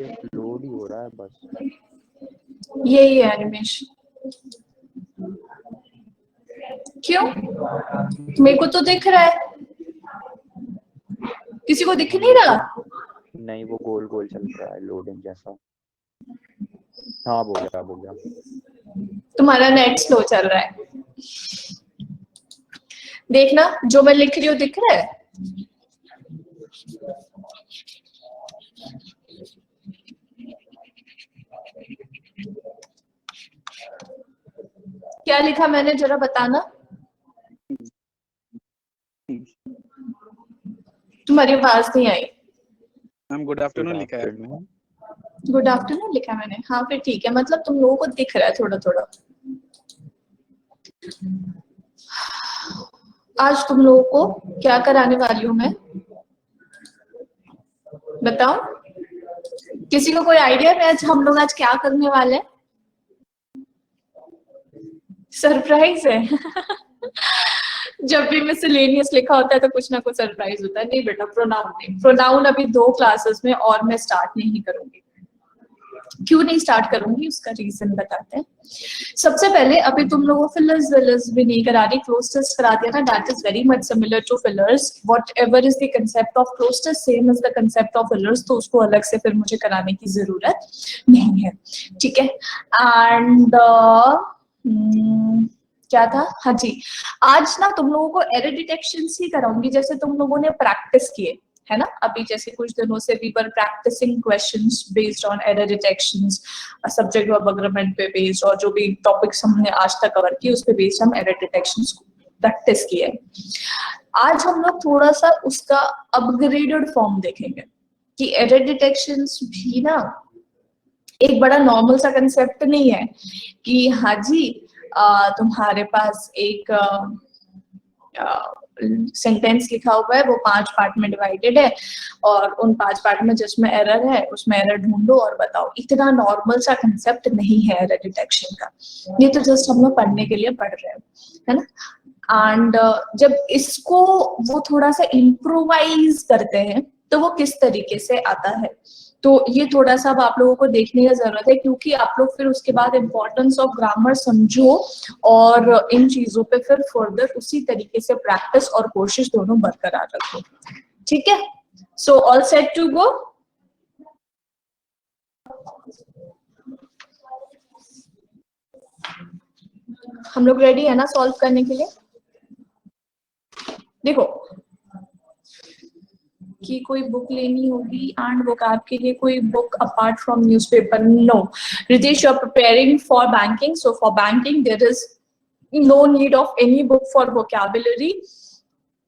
Load ही हो रहा है बस। यही है एनिमेशन। क्यों? मेरे को तो दिख रहा है, किसी को दिख नहीं रहा? नहीं, वो गोल गोल चल रहा है लोडिंग जैसा। हाँ बोल गया। तुम्हारा नेट स्लो चल रहा है। देखना जो मैं लिख रही हूँ दिख रहा है। क्या लिखा मैंने, जरा बताना। तुम्हारी आवाज नहीं आई। मैम गुड आफ्टरनून लिखा है। गुड आफ्टरनून लिखा मैंने। हाँ फिर ठीक है, मतलब तुम लोगों को दिख रहा है थोड़ा थोड़ा। आज तुम लोगों को क्या कराने वाली हूँ मैं, बताओ? किसी को कोई आइडिया है आज हम लोग आज क्या करने वाले हैं? सरप्राइज है। जब भी मिसलेनियस लिखा होता है तो कुछ ना कुछ सरप्राइज होता है। नहीं बेटा, प्रोनाउन नहीं। प्रोनाउन अभी 2 क्लासेस में और मैं स्टार्ट नहीं करूंगी। क्यों नहीं स्टार्ट करूंगी उसका रीजन बताते हैं। सबसे पहले अभी तुम लोगों को फिलर्स विलर्स भी नहीं करा रही, क्लोज टेस्ट करा दिया ना। That is very much similar to fillers. Whatever is the concept of cloze test same is the concept of fillers, तो उसको अलग से फिर मुझे कराने की जरूरत नहीं है, ठीक है। एंड क्या था, हाँ जी, आज ना तुम लोगों को एरर डिटेक्शन ही कराऊंगी जैसे तुम लोगों ने प्रैक्टिस किए है ना। अभी जैसे कुछ दिनों से we were practicing questions based on error detections, subject verb agreement पे बेस्ड, और जो भी टॉपिक्स हमने आज तक कवर किए उस पे बेस्ड हम एरर डिटेक्शंस प्रैक्टिस किए। आज हम लोग थोड़ा सा उसका अपग्रेडेड फॉर्म देखेंगे कि एरर डिटेक्शंस भी ना एक बड़ा नॉर्मल सा कंसेप्ट नहीं है कि हाँ जी तुम्हारे पास एक सेंटेंस लिखा हुआ है, वो 5 पार्ट में डिवाइडेड है और उन 5 पार्ट में जिसमें एरर है उसमें एरर ढूंढो और बताओ। इतना नॉर्मल सा कंसेप्ट नहीं है एरर डिटेक्शन का। ये तो जस्ट हम लोग पढ़ने के लिए पढ़ रहे हैं, है ना। एंड जब इसको वो थोड़ा सा इम्प्रोवाइज करते हैं तो वो किस तरीके से आता है, तो ये थोड़ा सा अब आप लोगों को देखने की जरूरत है, क्योंकि आप लोग फिर उसके बाद इम्पोर्टेंस ऑफ ग्रामर समझो और इन चीजों पे फिर फर्दर उसी तरीके से प्रैक्टिस और कोशिश दोनों बरकरार रखो, ठीक है। So all set to go. हम लोग रेडी है ना सॉल्व करने के लिए? देखो कि कोई बुक लेनी होगी एंड बुक आपके लिए कोई book apart from newspaper? No Ritesh, you are preparing for banking, so for banking there is no need of any book for vocabulary.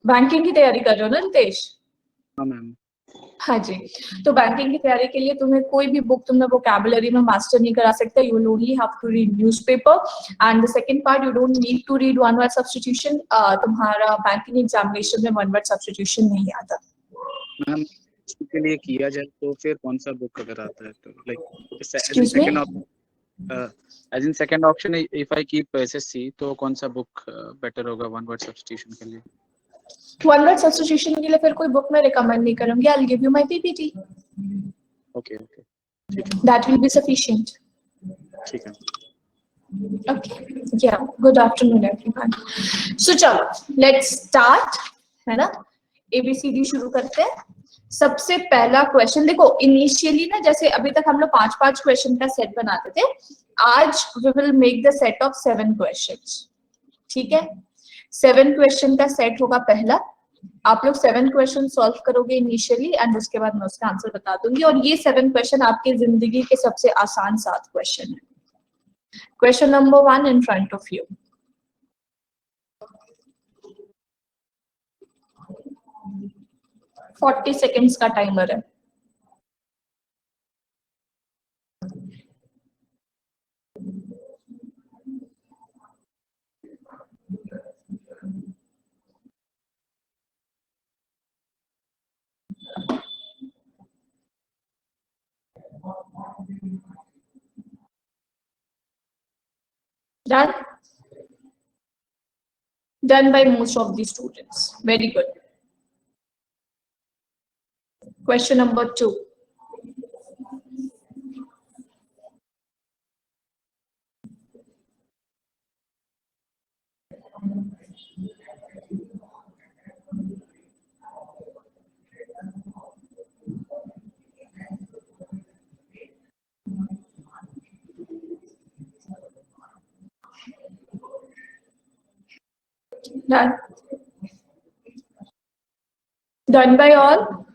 Banking की तैयारी कर रहे हो ना रितेश? हाँ मैम। हाँ जी, तो बैंकिंग की तैयारी के लिए तुम्हें कोई भी बुक तुमने वोकैबुलरी में मास्टर नहीं करा सकते। You will only have to read newspaper and the second part, you don't need to read one word substitution. तुम्हारा बैंकिंग एग्जामिनेशन में वन वर्ड सब्स्टिट्यूशन नहीं आता। मैम इसके लिए किया जाए तो फिर कौन सा बुक अगर आता है तो like Excuse me? As in second option if I keep SSC तो कौन सा बुक बेटर होगा वन वर्ड सब्स्टिट्यूशन के लिए? वन वर्ड सब्स्टिट्यूशन के लिए फिर कोई बुक मैं रिकमेंड नहीं करूंगी। I will give you my PPT. Okay okay ठीक है, दैट विल बी सफिशिएंट। ठीक है। Okay, yeah, good afternoon everyone. So चलो let's start, है ना। ABCD शुरू करते हैं। सबसे पहला क्वेश्चन देखो, इनिशियली ना जैसे अभी तक हम लोग 5-5 क्वेश्चन का सेट बनाते थे, आज we will make the set of 7 questions, ठीक है। 7 क्वेश्चन का सेट होगा पहला। आप लोग 7 क्वेश्चन सॉल्व करोगे इनिशियली एंड उसके बाद मैं उसका आंसर बता दूंगी, और ये 7 क्वेश्चन आपकी जिंदगी के सबसे आसान 7 क्वेश्चन है। Question number 1 in front of you. Forty seconds का टाइमर है। Done? Done by most of the students. Very good. Question number 2. Done. Done by all?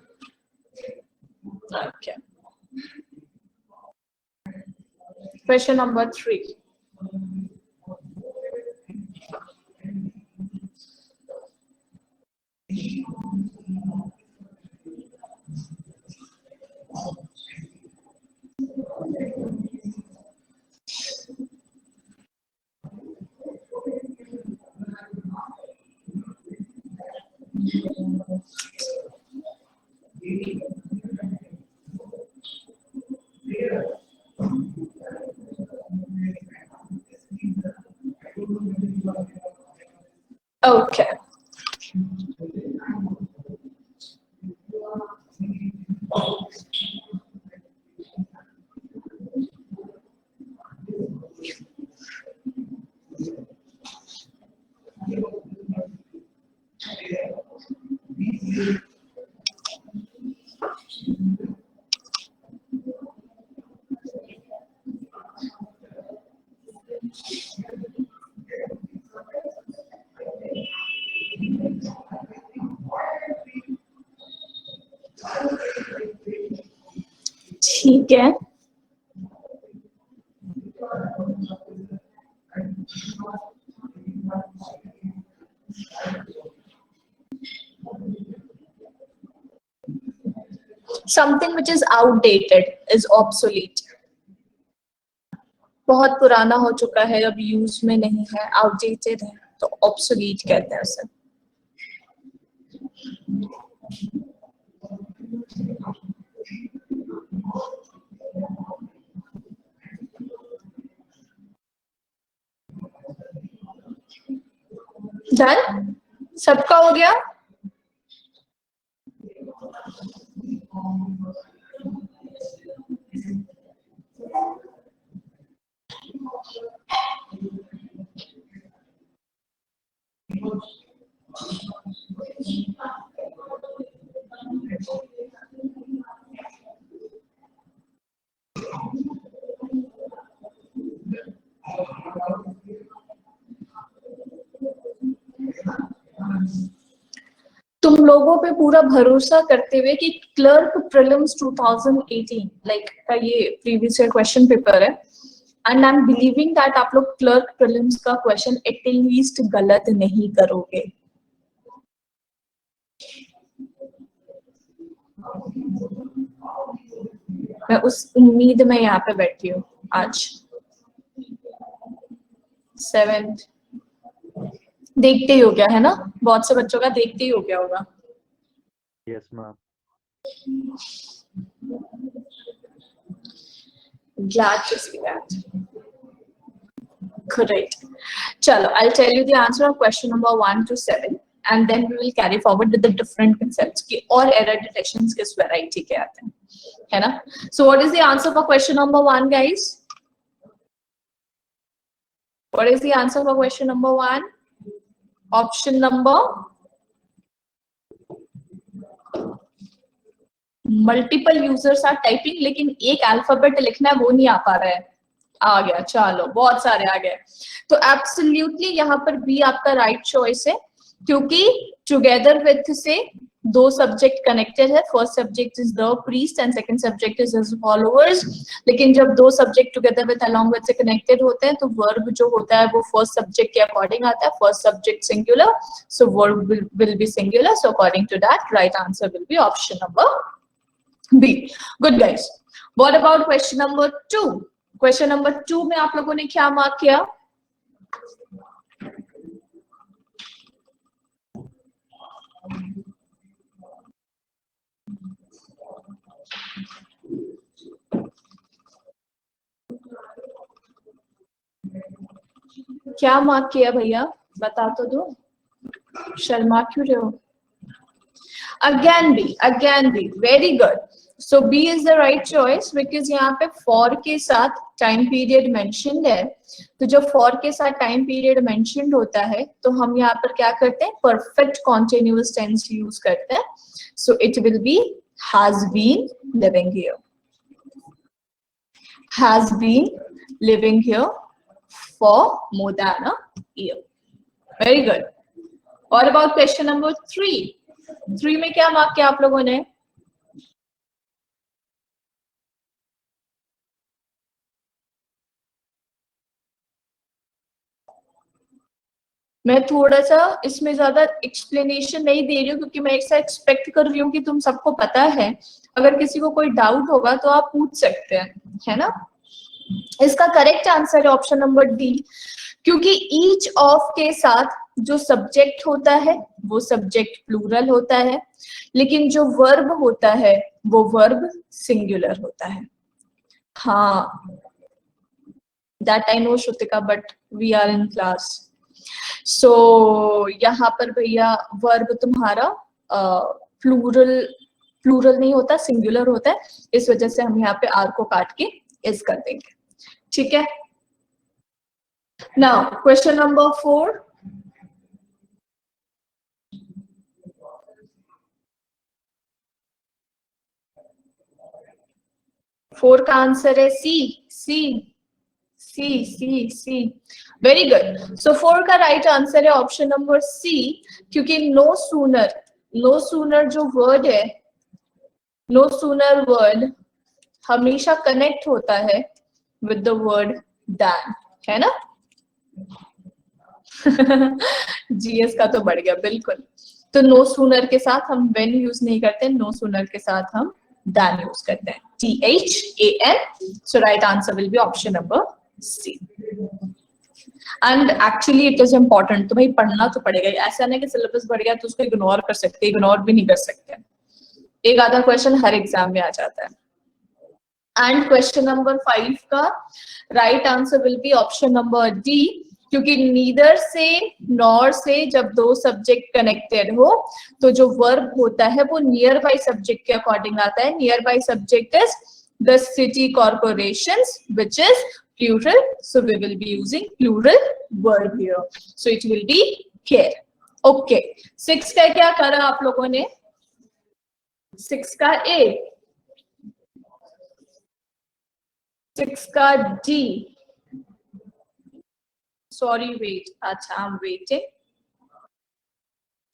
Okay. Question number 3. Okay. ठीक है. Something which is outdated is obsolete. बहुत पुराना हो चुका है, अब यूज में नहीं है, outdated है, तो obsolete कहते हैं उसे. Done? सबका हो गया? तुम लोगों पे पूरा भरोसा करते हुए कि क्लर्क प्रीलिम्स 2018 लाइक का ये प्रीवियस ईयर क्वेश्चन पेपर है, and I am believing that आप लोग क्लर्क प्रीलिम्स का क्वेश्चन एटलीस्ट गलत नहीं करोगे. मैं उस उम्मीद में यहाँ पे बैठी हूँ आज. 7th देखते ही हो गया है ना, बहुत से बच्चों का देखते ही हो गया होगा. Yes, ma'am. Glad to see that. Great. Chalo, I'll tell you the answer of question number 1 to 7, and then we will carry forward with the different concepts ki और error detections किस variety के आते हैं, है ना? So what is the answer for question number 1, guys? What is the answer for question number 1? Option number multiple users are typing, लेकिन एक alphabet लिखना है वो नहीं आ पा रहा है. आ गया, चलो बहुत सारे आ गए. तो एब्सोल्युटली यहाँ पर बी आपका राइट चॉइस है, क्योंकि टुगेदर विथ से दो सब्जेक्ट कनेक्टेड है. First subject is the priest and second subject is his followers. लेकिन जब दो subject together with along with से कनेक्टेड होते हैं तो वर्ब जो होता है वो फर्स्ट सब्जेक्ट के अकॉर्डिंग आता है. First subject singular, so verb will be singular. So according to that right answer will be option number B. Good guys. What about question number 2? Question number 2 में आप लोगों ने क्या मार्क किया? क्या मार्क किया भैया, बता तो दो. शर्मा क्यों रहे हो? Again B, very good. So B is the right choice because यहाँ पे for के साथ time period mentioned है. तो जब for के साथ time period mentioned होता है तो हम यहाँ पर क्या करते हैं? Perfect continuous tense use करते हैं. So it will be has been living here. Has been living here for more than a year. Very good. और अबाउट क्वेश्चन नंबर 3 में क्या मार्क किया आप लोगों ने? मैं थोड़ा सा इसमें ज्यादा एक्सप्लेनेशन नहीं दे रही हूँ क्योंकि मैं ऐसा एक्सपेक्ट कर रही हूँ कि तुम सबको पता है। अगर किसी को कोई डाउट होगा तो आप पूछ सकते हैं, है ना? इसका करेक्ट आंसर है ऑप्शन नंबर डी, क्योंकि ईच ऑफ के साथ जो सब्जेक्ट होता है वो सब्जेक्ट प्लूरल होता है, लेकिन जो वर्ब होता है वो वर्ब सिंगुलर होता है। हाँ, that I know Shrutika, but we are in class. So यहाँ पर भैया वर्ब तुम्हारा प्लूरल नहीं होता, सिंगुलर होता है, इस वजह से हम यहाँ पे आर को काट के इस कर देंगे, ठीक है? नाउ क्वेश्चन नंबर 4, फोर का आंसर है सी। सी सी सी सी, वेरी गुड। सो 4 का राइट आंसर है ऑप्शन नंबर सी, क्योंकि नो सूनर जो वर्ड है, नो सूनर वर्ड हमेशा कनेक्ट होता है विद द वर्ड दैन, है ना? जीएस का तो बढ़ गया, बिल्कुल। तो नो सूनर के साथ हम व्हेन यूज नहीं करते, नो सूनर के साथ हम दैन यूज करते हैं, THAN। So right answer will be option number C. And actually it is important, तो भाई पढ़ना तो पड़ेगा, ऐसा नहीं कि सिलेबस बढ़ गया तो उसको इग्नोर कर सकते, इग्नोर भी नहीं कर सकते, एक आधा क्वेश्चन हर एग्जाम में आ जाता है। एंड क्वेश्चन नंबर 5 का right answer will be option number D, क्योंकि नीदर से नॉर से जब दो सब्जेक्ट कनेक्टेड हो तो जो वर्ब होता है वो नियर बाय सब्जेक्ट के अकॉर्डिंग आता है। Near by subject is the city corporations which is plural, so we will be using plural verb here, so it will be care. Okay, 6 का क्या करा आप लोगों ने? 6 का A, 6 का D, sorry wait, अच्छा I'm waiting.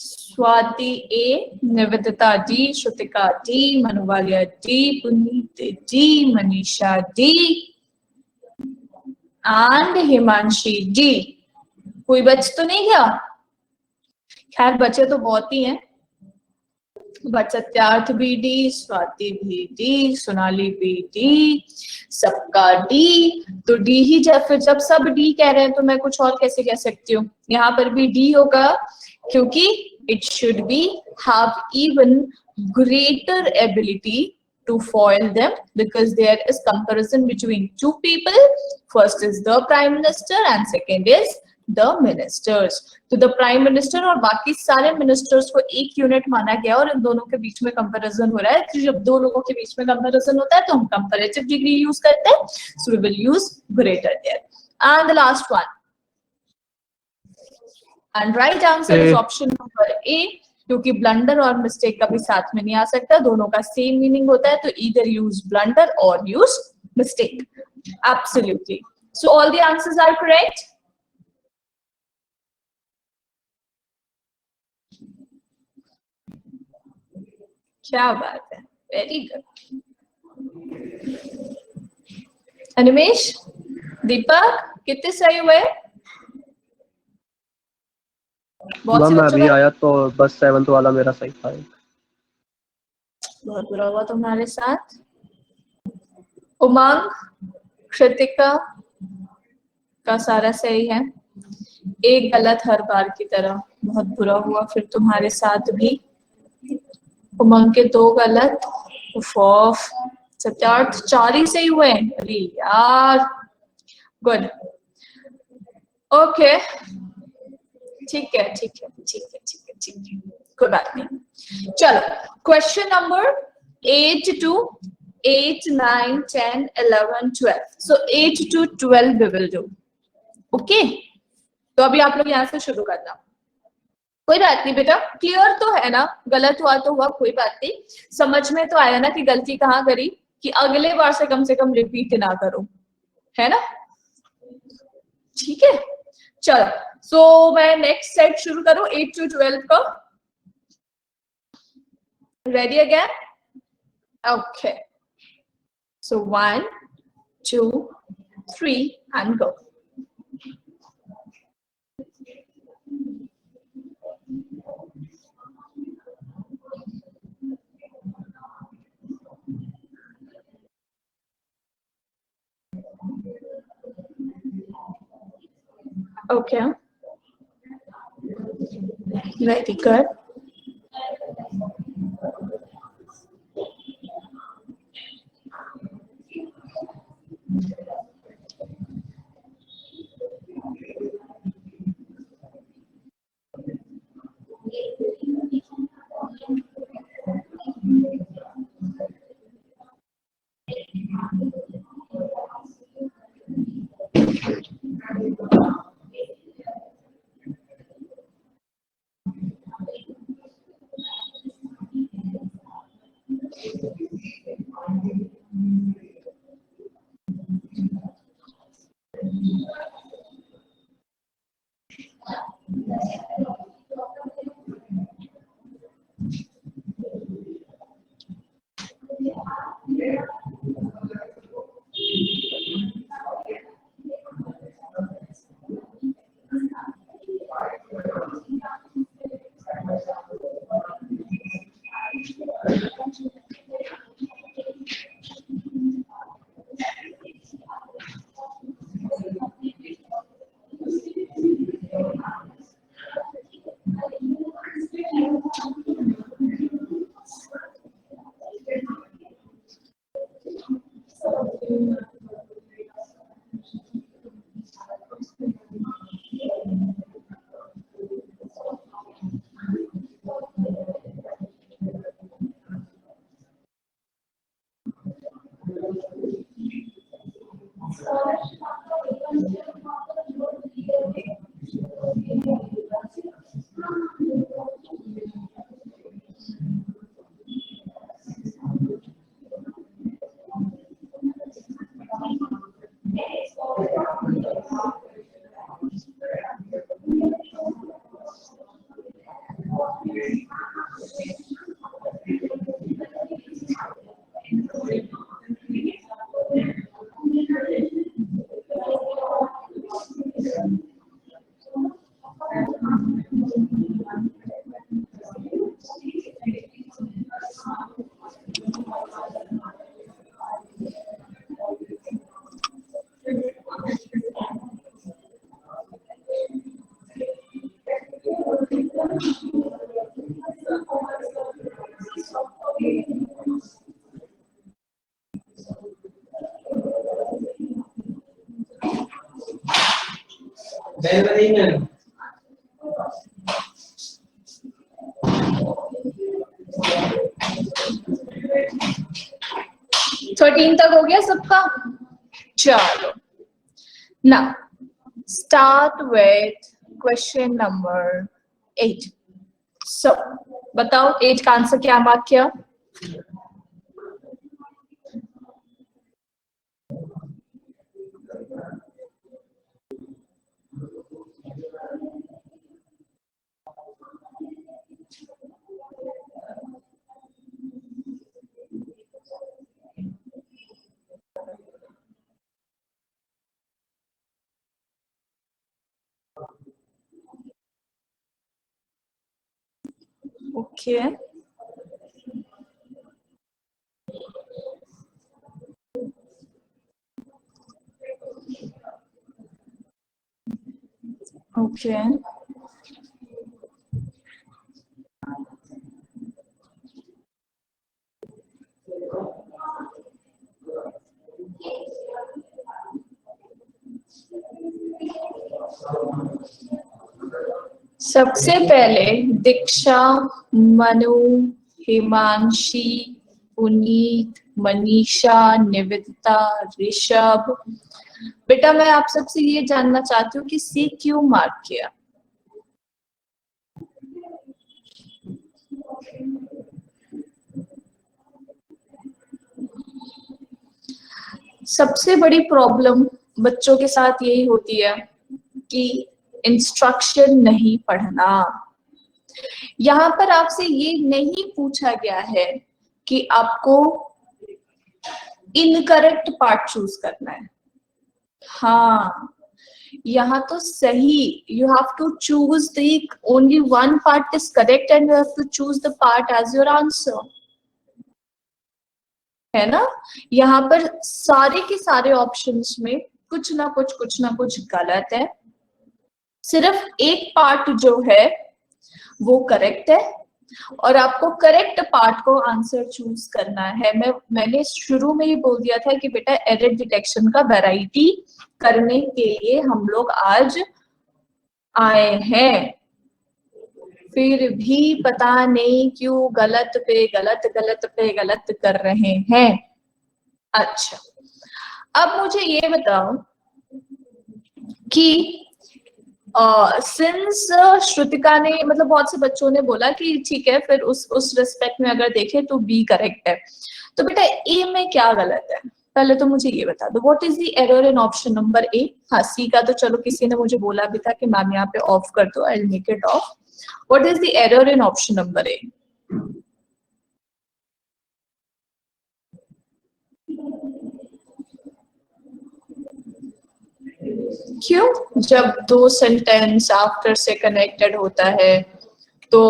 Swati A, Nivedita D, Shrutika D, मनुवालिया D, Puneet D, Manisha D and Himanshi D. कोई बच तो नहीं गया? खैर बचे तो बहुत ही हैं, बट सत्यार्थ भी डी, स्वाति भी डी, सोनाली भी डी, सबका डी। तो डी ही फिर जब सब डी कह रहे हैं तो मैं कुछ और कैसे कह सकती हूँ? यहाँ पर भी डी होगा क्योंकि it should be have even greater ability to foil them because there is comparison between two people. First is the prime minister and second is the ministers. तो the prime minister और बाकी सारे ministers को एक unit माना गया और इन दोनों के बीच में कंपैरिजन हो रहा है। तो जब दो लोगों के बीच में कंपैरिजन होता है तो हम कंपैरेटिव डिग्री यूज करते हैं, so we will use greater there. And the last one, and right answer is option number A, क्योंकि ब्लंडर और मिस्टेक कभी साथ में नहीं आ सकता, दोनों का सेम मीनिंग होता है, तो either use blunder or use mistake. Absolutely. So all the answers are correct. क्या बात है, वेरी गुड। अनिमेश, दीपक कितने सही हुए? मैं अभी आया तो बस 7th वाला मेरा सही था। बहुत बुरा हुआ तुम्हारे साथ। उमंग, कृतिका का सारा सही है, एक गलत हर बार की तरह, बहुत बुरा हुआ फिर तुम्हारे साथ भी। उमंग के 2 गलत, सत्यार्थ 4 ही सही हुए। अरे यार, गुड, ओके, ठीक है ठीक है ठीक है ठीक है ठीक है, कोई बात नहीं। चलो question number 8 to 8, 9, 10, 11, 12. So 8 to 12 we will do. Okay, तो अभी आप लोग यहाँ से शुरू करना। कोई बात नहीं बेटा, क्लियर तो है ना? गलत हुआ तो हुआ, कोई बात नहीं, समझ में तो आया ना कि गलती कहाँ करी, कि अगले बार से कम रिपीट ना करो, है ना? ठीक है, चलो, सो मैं नेक्स्ट सेट शुरू करूं 8 to 12 का. Ready again? Okay. So 1, 2, 3 and go. Okay. Very good. Thirteen तक हो गया सबका? चलो, now start with question number 8. So बताओ 8 का आंसर क्या मार्क किया? Okay. Okay. सबसे पहले दीक्षा, मनु, हिमांशी, पुनीत, मनीषा, निवेदिता, ऋषभ, बेटा मैं आप सबसे ये जानना चाहती हूँ कि सी क्यों मार्क किया? सबसे बड़ी प्रॉब्लम बच्चों के साथ यही होती है कि इंस्ट्रक्शन नहीं पढ़ना। यहाँ पर आपसे ये नहीं पूछा गया है कि आपको इनकरेक्ट पार्ट चूज करना है। हाँ, यहाँ तो सही, you have to choose the only one part is correct and you have to choose the part as your answer, है ना। यहाँ पर सारे के सारे ऑप्शंस में कुछ ना कुछ गलत है, सिर्फ एक पार्ट जो है वो करेक्ट है और आपको करेक्ट पार्ट को आंसर चूज करना है। मैंने शुरू में ही बोल दिया था कि बेटा एरर डिटेक्शन का वैरायटी करने के लिए हम लोग आज आए हैं, फिर भी पता नहीं क्यों गलत पे गलत कर रहे हैं। अच्छा, अब मुझे ये बताओ कि सिंस श्रुतिका ने मतलब बहुत से बच्चों ने बोला कि ठीक है, फिर उस रिस्पेक्ट में अगर देखें तो बी करेक्ट है, तो बेटा ए में क्या गलत है पहले तो मुझे ये बता दो। What is the error in option number A? हाँ, सी का तो चलो किसी ने मुझे बोला भी था कि मैम यहाँ पे ऑफ कर दो, I will make it of. What is the error in option number A? क्यों? जब दो सेंटेंस आफ्टर से कनेक्टेड होता है तो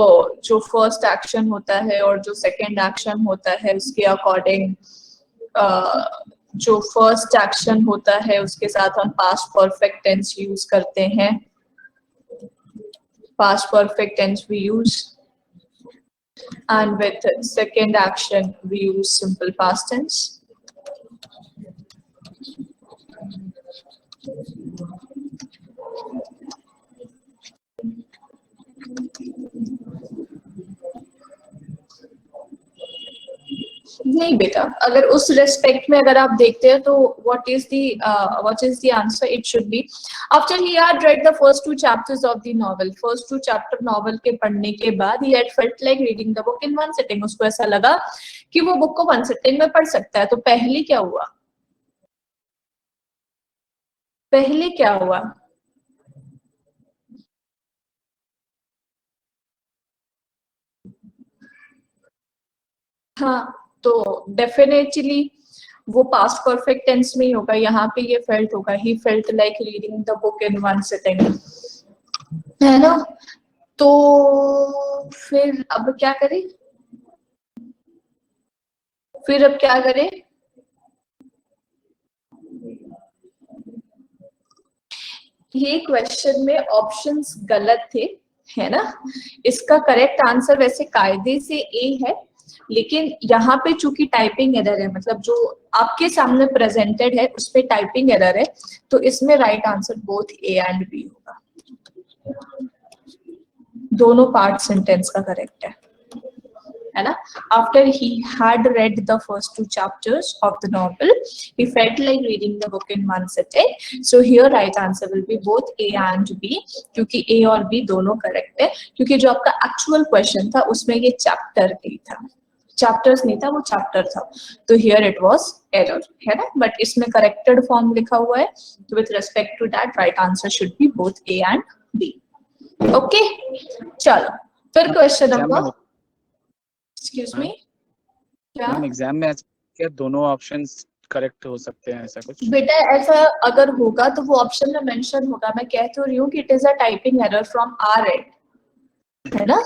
जो फर्स्ट एक्शन होता है और जो सेकंड एक्शन होता है उसके अकॉर्डिंग जो फर्स्ट एक्शन होता है उसके साथ हम पास्ट परफेक्ट टेंस यूज करते हैं। Past perfect tense we use and with second action we use simple past tense. नहीं बेटा, अगर उस रेस्पेक्ट में अगर आप देखते हैं तो what is the answer? It should be after he had read the first 2 chapters of the novel. First 2 chapter novel के पढ़ने के बाद he had felt like reading the book in one sitting. उसको ऐसा लगा कि वो बुक को 1 sitting में पढ़ सकता है। तो पहले क्या हुआ? पहले क्या हुआ? हाँ, तो डेफिनेटली वो पास्ट परफेक्ट टेंस में ही होगा। यहाँ पे ये फेल्ट होगा, he felt like reading the book in 1 sitting, है ना। तो फिर अब क्या करें? फिर अब क्या करें? ये क्वेश्चन में ऑप्शंस गलत थे, है ना। इसका करेक्ट आंसर वैसे कायदे से ए है, लेकिन यहाँ पे चूंकि टाइपिंग एरर है, मतलब जो आपके सामने प्रेजेंटेड है उस पे टाइपिंग एरर है, तो इसमें right answer both A and B होगा। दोनों पार्ट सेंटेंस का करेक्ट है ना। After he had read the first 2 chapters of the novel, he felt like reading the book in 1 sitting. So here right answer will be both A and B, क्योंकि A और B दोनों correct है, क्योंकि जो आपका actual question था उसमें ये चैप्टर नहीं था, चैप्टर्स नहीं था, वो चैप्टर था। तो हियर इट वाज एरर, है ना। बट इसमें करेक्टेड फॉर्म लिखा हुआ है, तो with respect to that right answer should be both A and B. Okay, चलो फिर क्वेश्चन नंबर, एक्सक्यूज मी, क्या एग्जाम में क्या दोनों ऑप्शंस करेक्ट हो सकते हैं? ऐसा कुछ बेटा, ऐसा अगर होगा तो वो ऑप्शन में मेंशन होगा। मैं कह तो रही हूँ कि it is a typing error from our and, है ना।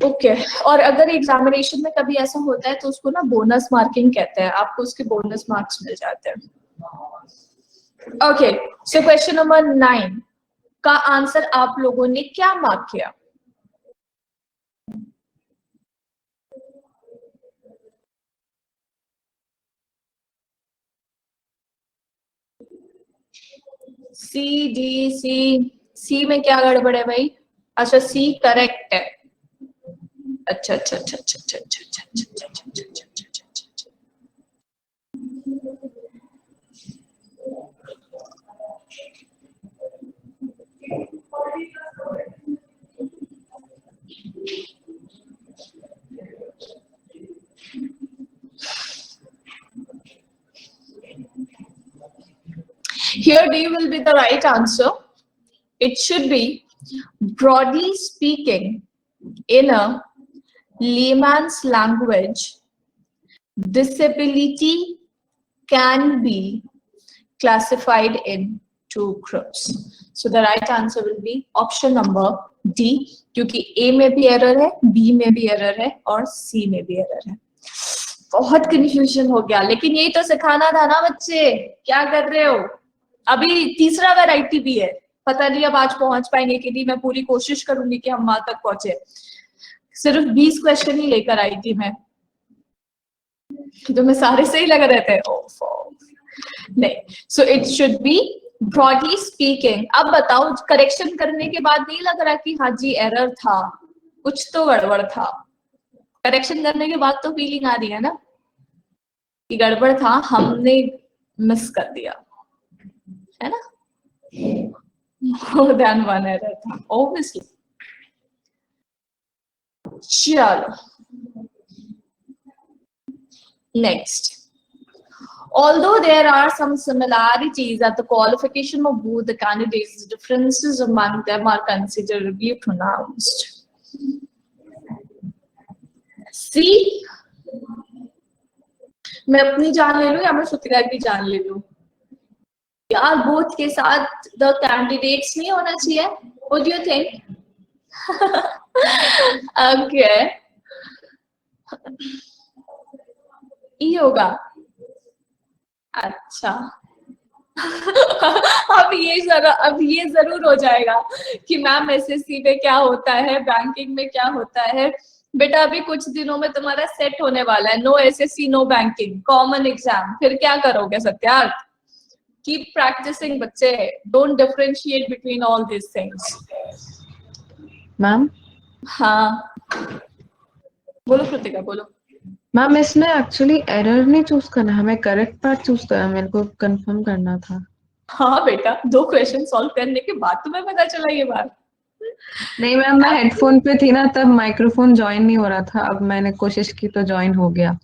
ओके और अगर एग्जामिनेशन में कभी ऐसा होता है तो उसको ना बोनस मार्किंग कहते हैं, आपको उसके बोनस मार्क्स मिल जाते हैं। ओके, सो क्वेश्चन नंबर 9 का आंसर आप लोगों ने क्या मार्क किया? सी, डी, सी में क्या गड़बड़ है भाई? अच्छा, सी करेक्ट है। अच्छा अच्छा अच्छा अच्छा अच्छा अच्छा अच्छा अच्छा अच्छा अच्छा अच्छा Here D will be the right answer. It should be, broadly speaking, in a layman's language, disability can be classified in two groups. So the right answer will be option number D, क्योंकि A में भी error है, B में भी error है और C में भी error है. बहुत confusion हो गया, लेकिन यही तो सिखाना था ना बच्चे, क्या कर रहे हो? अभी तीसरा वैरायटी भी है, पता नहीं अब आज पहुंच पाएंगे कि नहीं. मैं पूरी कोशिश करूंगी कि हम वहां तक पहुंचे. सिर्फ 20 क्वेश्चन ही लेकर आई थी मैं, तो मैं सारे सही लग रहे थे. नहीं. So it should be broadly speaking. अब बताओ, करेक्शन करने के बाद नहीं लग रहा कि हाँ जी एरर था, कुछ तो गड़बड़ था? करेक्शन करने के बाद तो फीलिंग आ रही है ना कि गड़बड़ था, हमने मिस कर दिया, है ना? मोर देन वन एरर था ऑब्वियसली. चलो next. Although there are some similarities at the qualification of both the candidates, the differences among them are considerably pronounced. See, मैं अपनी जान ले लूं या मैं श्रुतिका की जान ले लूं? यार बोथ के साथ the candidates नहीं होना चाहिए? What do you think? Okay. ये होगा. अच्छा. अब ये जरूर हो जाएगा कि मैम एसएससी में क्या होता है, बैंकिंग में क्या होता है. बेटा अभी कुछ दिनों में तुम्हारा सेट होने वाला है. No SSC no banking, common exam. फिर क्या करोगे सत्यार्थ? कीप प्रैक्टिसिंग बच्चे. Don't differentiate between all this things. Ma'am. हाँ बोलो कृतिका, बोलो. मैम इसमें एक्चुअली एरर नहीं चूज करना, हमें करेक्ट पार्ट चूज करना, मेरे को कंफर्म करना था. हाँ बेटा, 2 क्वेश्चन सॉल्व करने के बाद तुम्हें पता चला ये बात? नहीं मैम, मैं हेडफोन पे थी ना, तब माइक्रोफोन ज्वाइन नहीं हो रहा था. अब मैंने कोशिश की तो ज्वाइन हो गया.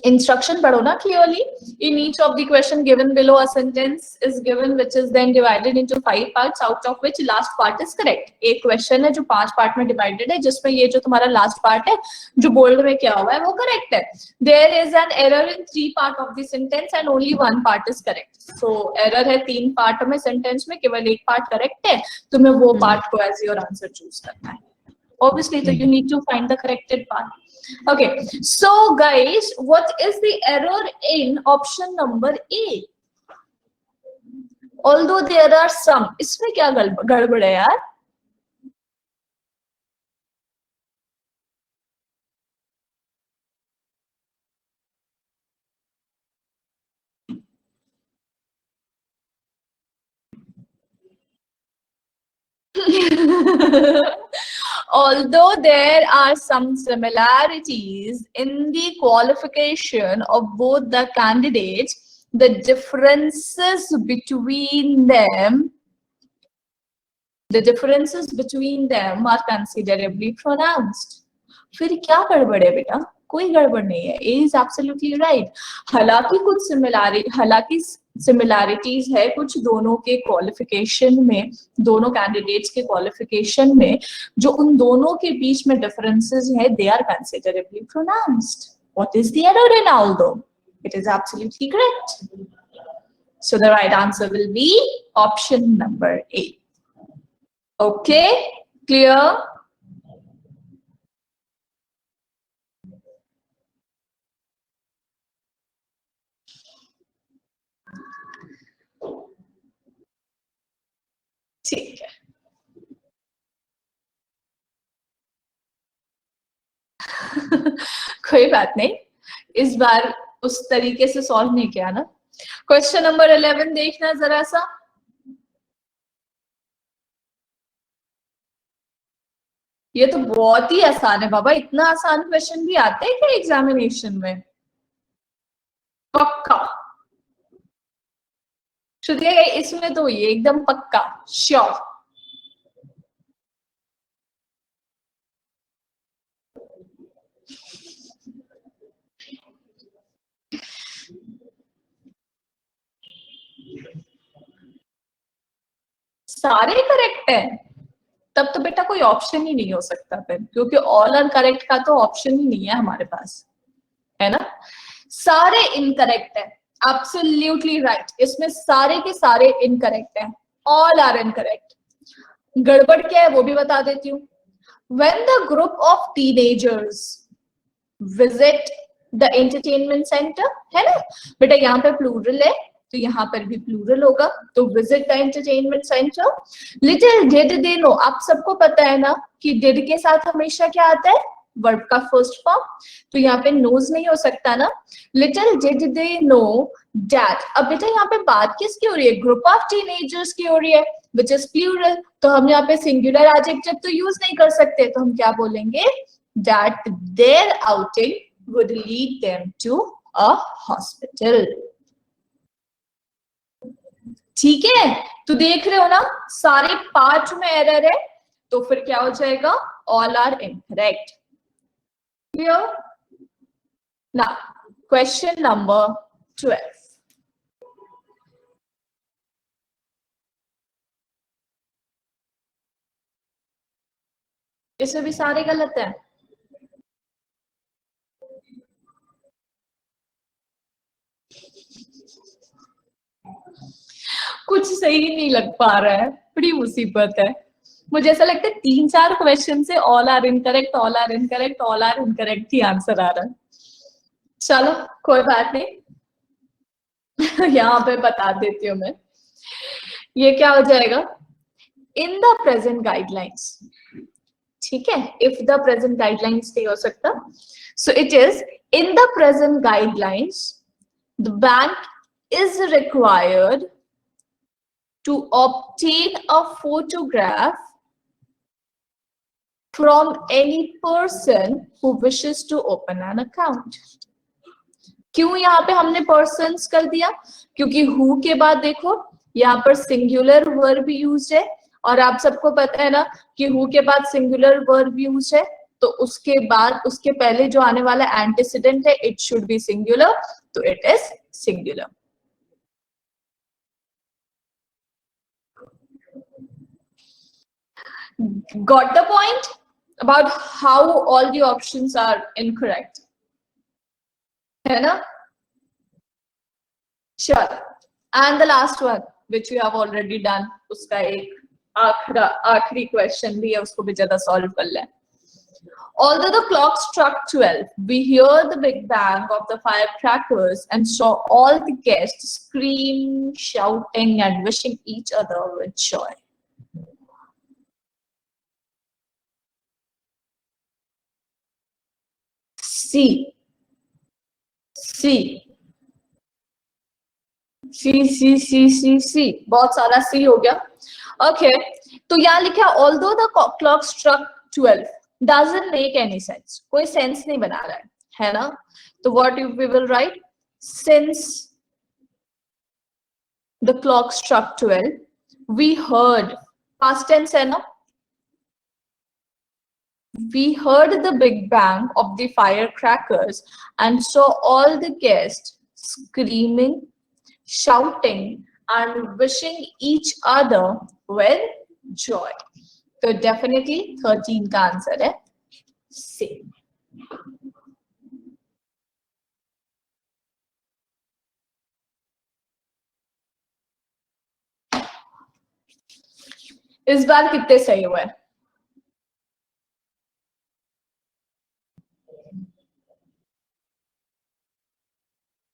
Instruction पढ़ो ना clearly. In each of the question given below, a sentence is given which is then divided into 5 parts, out of which last part is correct. एक question है जो 5 part में divided है, जिसमें ये जो तुम्हारा last part है, जो bold में क्या हुआ है, वो correct है. There is an error in 3 part of the sentence and only 1 part is correct. So error है 3 part में sentence में, केवल 1 part correct है. तुम्हें वो part को as your answer choose करना है. Obviously, so you need to find the corrected part. Okay, so guys, what is the error in option number A? Although there are some, इसमें क्या गड़बड़ है यार? Although there are some similarities in the qualification of both the candidates, the differences between them are considerably pronounced. फिर क्या गड़बड़ है बेटा? कोई गड़बड़ नहीं है. A is absolutely right. हालांकि सिमिलैरिटीज है कुछ दोनों के क्वालिफिकेशन में, दोनों कैंडिडेट्स के क्वालिफिकेशन में. जो उन दोनों के बीच में डिफरेंसेस है, they are considerably pronounced. What is the error in although? It is absolutely correct. So the right answer will be option number A. Okay, clear? ठीक है. कोई बात नहीं, इस बार उस तरीके से सॉल्व नहीं किया ना. क्वेश्चन नंबर 11 देखना जरा सा. ये तो बहुत ही आसान है बाबा. इतना आसान क्वेश्चन भी आते हैं क्या एग्जामिनेशन में? पक्का श्रुति, इसमें तो ये एकदम पक्का श्योर. सारे करेक्ट है, तब तो बेटा कोई ऑप्शन ही नहीं हो सकता फिर, क्योंकि ऑल आर करेक्ट का तो ऑप्शन ही नहीं है हमारे पास, है ना। सारे इनकरेक्ट है, एब्सोल्युटली राइट, इसमें सारे के सारे इनकरेक्ट है, ऑल आर इनकरेक्ट। गड़बड़ क्या है वो भी बता देती हूँ। When the group of teenagers visit the entertainment center, है ना बेटा, यहाँ पे प्लूरल है तो यहाँ पर भी प्लूरल होगा, तो visit the entertainment center. Little did they know, आप सबको पता है ना कि did के साथ हमेशा क्या आता है, वर्ब का फर्स्ट फॉर्म, तो यहाँ पे नोज नहीं हो सकता ना। Little did they know that, अब बेटा यहाँ पे बात किसकी हो रही है, ग्रुप ऑफ टीनेजर्स की हो रही है, विच इज प्लूरल, तो हम यहाँ पे सिंगुलर एडजेक्टिव तो यूज नहीं कर सकते, तो हम क्या बोलेंगे, that their outing would lead them to a hospital. ठीक है, तो देख रहे हो ना, सारे पार्ट में एरर है, तो फिर क्या हो जाएगा, all are incorrect. Clear? Now, question number 12. इसमें भी सारे गलत हैं। कुछ सही नहीं लग पा रहा है, बड़ी मुसीबत है। मुझे ऐसा लगता है 3-4 क्वेश्चन से all are incorrect, all are incorrect, all are incorrect ही आंसर आ रहा है। चलो कोई बात नहीं, यहाँ पे बता देती हूँ मैं, ये क्या हो जाएगा, इन द प्रेजेंट गाइडलाइंस। ठीक है, इफ द प्रेजेंट गाइडलाइंस नहीं हो सकता, so it is in the present guidelines the bank is required to obtain a photograph from any person who wishes to open an account. क्यों यहाँ पे हमने persons कर दिया, क्योंकि who के बाद देखो यहाँ पर singular verb यूज है, और आप सबको पता है ना कि who के बाद singular verb यूज है, तो उसके बाद उसके पहले जो आने वाला antecedent है it should be singular, तो it is singular. Got the point about how all the options are incorrect, है ना? Sure. And the last one, which we have already done, उसका एक आखिरी question भी है, उसको भी ज़्यादा solve कर लें. Although the clock struck 12, we hear the big bang of the firecrackers and saw all the guests scream, shouting, and wishing each other with joy. C. बहुत सारा C हो गया. Okay, तो यहाँ लिखा although the clock struck 12 doesn't make any sense. कोई sense नहीं बना रहा है ना? तो what we will write? Since the clock struck 12, we heard, past tense है ना? We heard the big bang of the firecrackers and saw all the guests screaming, shouting, and wishing each other with joy. So definitely 13 का answer है C. इस बार कितने सही हुए?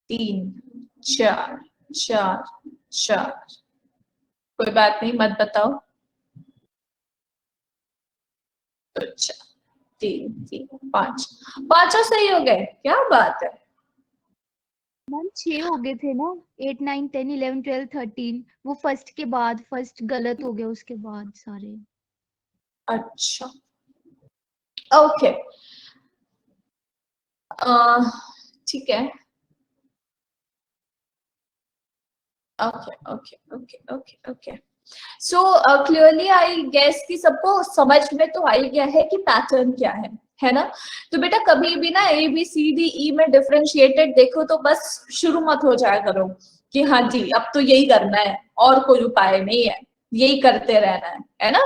तीन, चार, चार, चार. कोई बात नहीं, मत बताओ. अच्छा, 3, 3, 5, पांचों सही हो गए. क्या बात है. मैम 6 हो गए थे ना, 8, 9, 10, 11, 12, 13. वो फर्स्ट के बाद, फर्स्ट गलत हो गया, उसके बाद सारे. अच्छा, ओके, ठीक है. Okay. So clearly I guess कि सबको समझ में तो आ ही गया है कि पैटर्न क्या है ना? तो बेटा कभी भी ना ABCDE में डिफरेंशिएटेड देखो तो बस शुरू मत हो जाया करो कि हाँ जी अब तो यही करना है और कोई उपाय नहीं है. यही करते रहना है ना।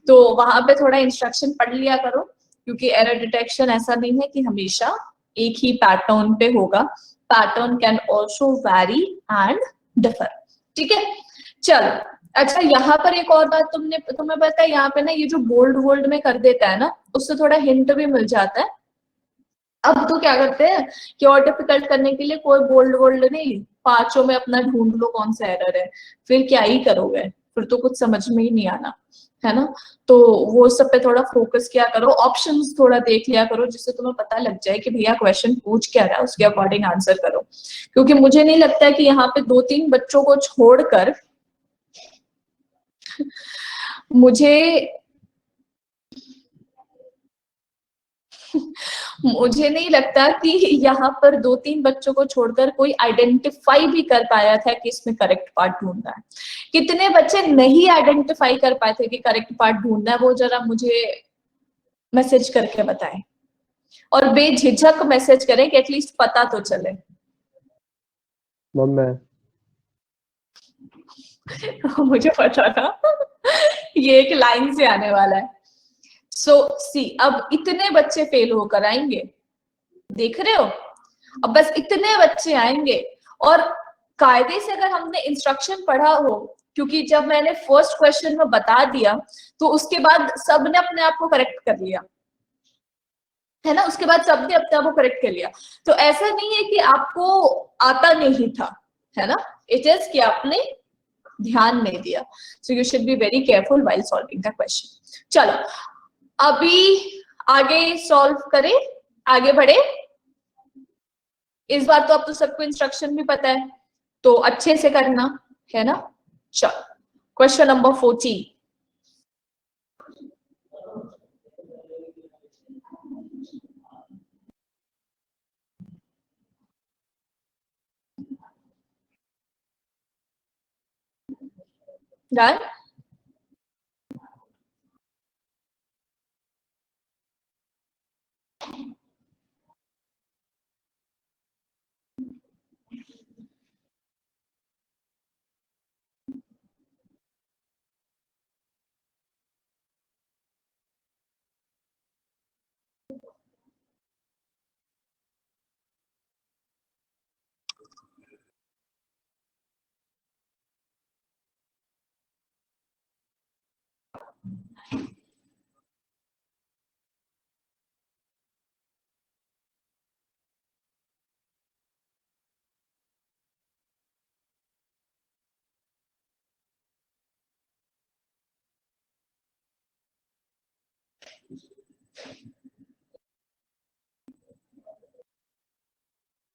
तो वहां पे थोड़ा इंस्ट्रक्शन पढ़ लिया करो, क्योंकि एरर डिटेक्शन ऐसा नहीं है कि हमेशा एक ही पैटर्न पे होगा, pattern can also vary and differ. ठीक है, चलो। अच्छा, यहाँ पर एक और बात तुम्हें पता है, यहाँ पे ना ये जो बोल्ड वोल्ड में कर देता है ना, उससे थोड़ा हिंट भी मिल जाता है। अब तो क्या करते हैं कि और डिफिकल्ट करने के लिए कोई बोल्ड वोल्ड नहीं, पांचों में अपना ढूंढ लो कौन सा एरर है, फिर क्या ही करोगे, फिर तो कुछ समझ में ही नहीं आना, है ना। तो वो सब पे थोड़ा फोकस किया करो, ऑप्शंस थोड़ा देख लिया करो, जिससे तुम्हें पता लग जाए कि भैया क्वेश्चन पूछ क्या रहा है, उसके अकॉर्डिंग आंसर करो। क्योंकि मुझे नहीं लगता है कि यहाँ पे 2-3 बच्चों को छोड़कर मुझे नहीं लगता कि यहाँ पर 2-3 बच्चों को छोड़कर कोई आइडेंटिफाई भी कर पाया था कि इसमें करेक्ट पार्ट ढूंढना है। कितने बच्चे नहीं आइडेंटिफाई कर पाए थे कि करेक्ट पार्ट ढूंढना है, वो जरा मुझे मैसेज करके बताएं, और बेझिझक मैसेज करें कि एटलीस्ट पता तो चले। मुझे पता था ये एक लाइन से आने वाला है। सो सी, अब इतने बच्चे फेल होकर आएंगे, देख रहे हो, अब बस इतने बच्चे आएंगे। और कायदे से अगर हमने इंस्ट्रक्शन पढ़ा हो, क्योंकि जब मैंने फर्स्ट क्वेश्चन में बता दिया तो उसके बाद सबने अपने आप को करेक्ट कर लिया, है ना, उसके बाद सबने अपने आप को करेक्ट कर लिया। तो ऐसा नहीं है कि आपको आता नहीं था, है ना, इट इज कि आपने ध्यान नहीं दिया। So you should be very careful while solving the question. चलो, अभी आगे सॉल्व करें, आगे बढ़े। इस बार तो अब तो सबको इंस्ट्रक्शन भी पता है, तो अच्छे से करना, है ना। चलो, क्वेश्चन नंबर 14। डन।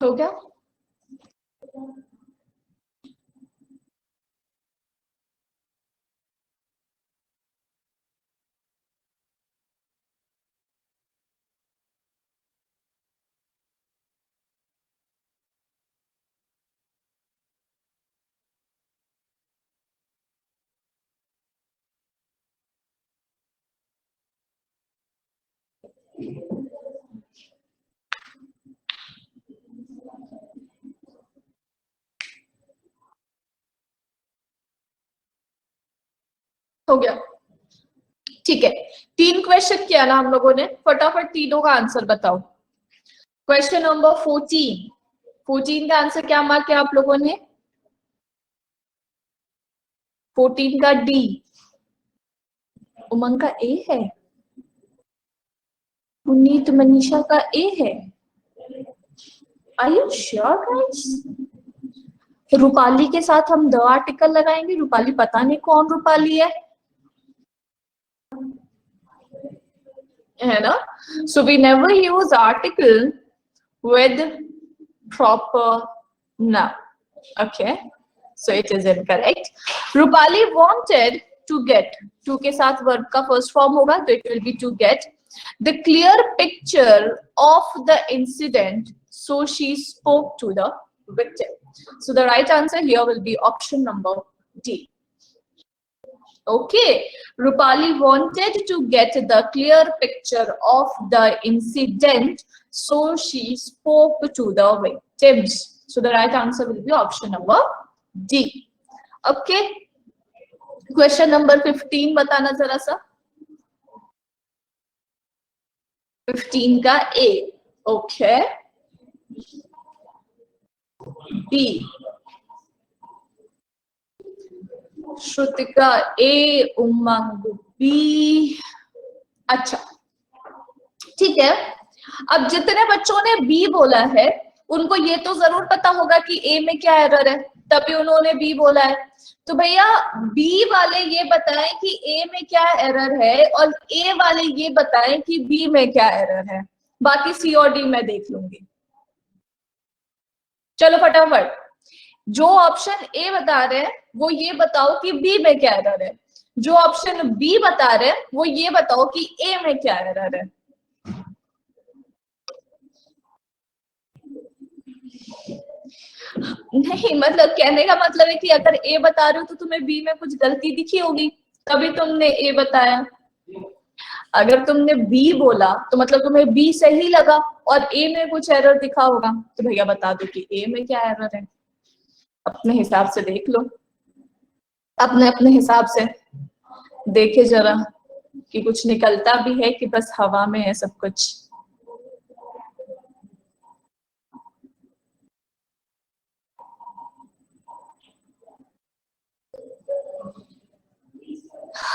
हो गया। हो गया, ठीक है। 3 क्वेश्चन किया ना हम लोगों ने, फटाफट तीनों का आंसर बताओ। क्वेश्चन नंबर 14 का आंसर क्या मार्क किया आप लोगों ने? 14 का डी, उमंग का ए है, पुनीत मनीषा का ए है। Are you sure guys? Rupali के साथ हम द आर्टिकल लगाएंगे, रूपाली पता नहीं कौन रूपाली है ना। So we never use article with proper noun. Okay, so it is incorrect. Rupali wanted to get, to के साथ verb का first form होगा, तो it will be to get the clear picture of the incident, so she spoke to the victim. So the right answer here will be option number D. Okay, Rupali wanted to get the clear picture of the incident, so she spoke to the victims. So the right answer will be option number D. Okay, question number 15 बताना जरा सा। 15 का ए, okay, B, Shrutika ए, उमंग B. अच्छा ठीक है, अब जितने बच्चों ने बी बोला है उनको ये तो जरूर पता होगा कि ए में क्या एरर है, तभी उन्होंने बी बोला है। तो भैया बी वाले ये बताएं कि ए में क्या एरर है, और ए वाले ये बताएं कि बी में क्या एरर है। बाकी सी और डी मैं देख लूंगी। चलो फटाफट, जो ऑप्शन ए बता रहे हैं वो ये बताओ कि बी में क्या एरर है, जो ऑप्शन बी बता रहे हैं वो ये बताओ कि ए में क्या एरर है। नहीं मतलब कहने का मतलब है कि अगर ए बता रहे हो तो तुम्हें बी में कुछ गलती दिखी होगी, तभी तुमने ए बताया। अगर तुमने बी बोला तो मतलब तुम्हें बी सही लगा और ए में कुछ एरर दिखा होगा, तो भैया बता दो कि ए में क्या एरर है। अपने हिसाब से देख लो, अपने अपने हिसाब से देखे जरा कि कुछ निकलता भी है कि बस हवा में है सब कुछ।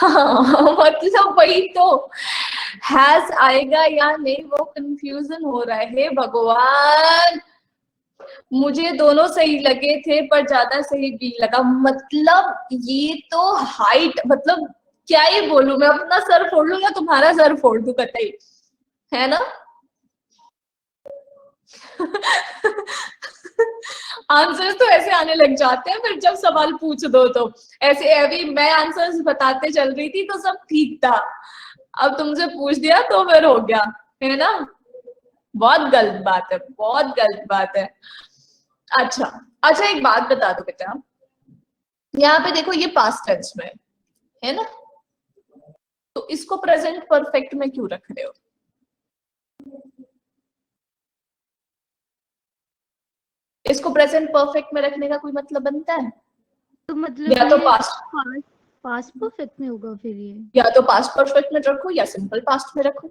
मतलब वही तो, हैज आएगा या नहीं वो कंफ्यूजन हो रहा है। भगवान, मुझे दोनों सही लगे थे पर ज्यादा सही बी लगा। मतलब ये तो हाइट, मतलब क्या ही बोलूं मैं, अपना सर फोड़ लूं या तुम्हारा सर फोड़ दूं कतई, है ना। आंसर्स तो ऐसे आने लग जाते हैं फिर जब सवाल पूछ दो तो। ऐसे अभी मैं आंसर्स बताते चल रही थी तो सब ठीक था, अब तुमसे पूछ दिया तो फिर हो गया, है ना। बहुत गलत बात है, बहुत गलत बात है। अच्छा अच्छा, एक बात बता दो बेटा, यहाँ पे देखो ये पास्ट टेंस में है ना, तो इसको प्रेजेंट परफेक्ट में क्यों रख रहे हो? इसको प्रेजेंट परफेक्ट में रखने का कोई मतलब बनता है? तो मतलब या तो ये पास्ट पास्ट परफेक्ट में होगा फिर ये। या तो पास्ट परफेक्ट में रखो या सिंपल पास्ट में रखो।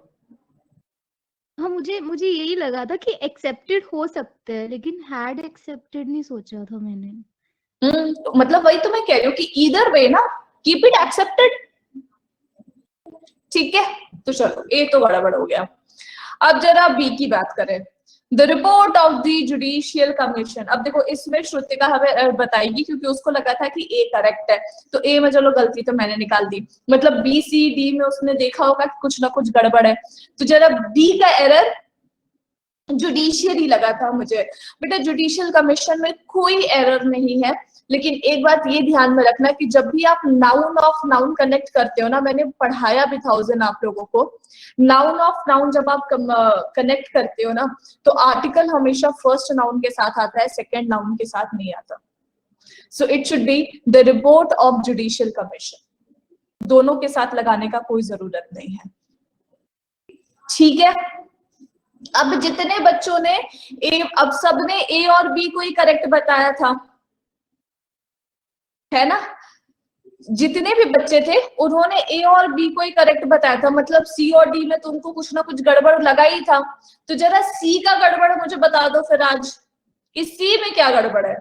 हाँ, मुझे यही लगा था कि एक्सेप्टेड हो सकता है, लेकिन हैड एक्सेप्टेड नहीं सोचा था मैंने। तो मतलब वही तो मैं कह रही हूँ कि ईदर वे ना, कीप इट एक्सेप्टेड। ठीक है, तो चलो ए तो गड़बड़ हो गया। अब जरा बी की बात करें, the report of the judicial commission. अब देखो इसमें श्रुतिका हमें बताएगी क्योंकि उसको लगा था कि ए करेक्ट है, तो ए में चलो गलती तो मैंने निकाल दी, मतलब बी सी डी में उसने देखा होगा कि कुछ ना कुछ गड़बड़ है। तो जरा बी का एरर जुडिशियरी लगा था मुझे। बेटा जुडिशियल कमीशन में कोई एरर नहीं है, लेकिन एक बात ये ध्यान में रखना कि जब भी आप नाउन ऑफ नाउन कनेक्ट करते हो ना, मैंने पढ़ाया भी था उस दिन आप लोगों को, नाउन ऑफ नाउन जब आप कनेक्ट करते हो ना तो आर्टिकल हमेशा फर्स्ट नाउन के साथ आता है, सेकेंड नाउन के साथ नहीं आता। So it should be the report of judicial commission, दोनों के साथ लगाने का कोई जरूरत नहीं है। ठीक है, अब जितने बच्चों ने ए, अब सबने ए और बी को ही करेक्ट बताया था, है ना। जितने भी बच्चे थे उन्होंने ए और बी को ही करेक्ट बताया था, मतलब सी और डी में तुमको कुछ ना कुछ गड़बड़ लगा ही था। तो जरा सी का गड़बड़ मुझे बता दो फिर आज, कि सी में क्या गड़बड़ है।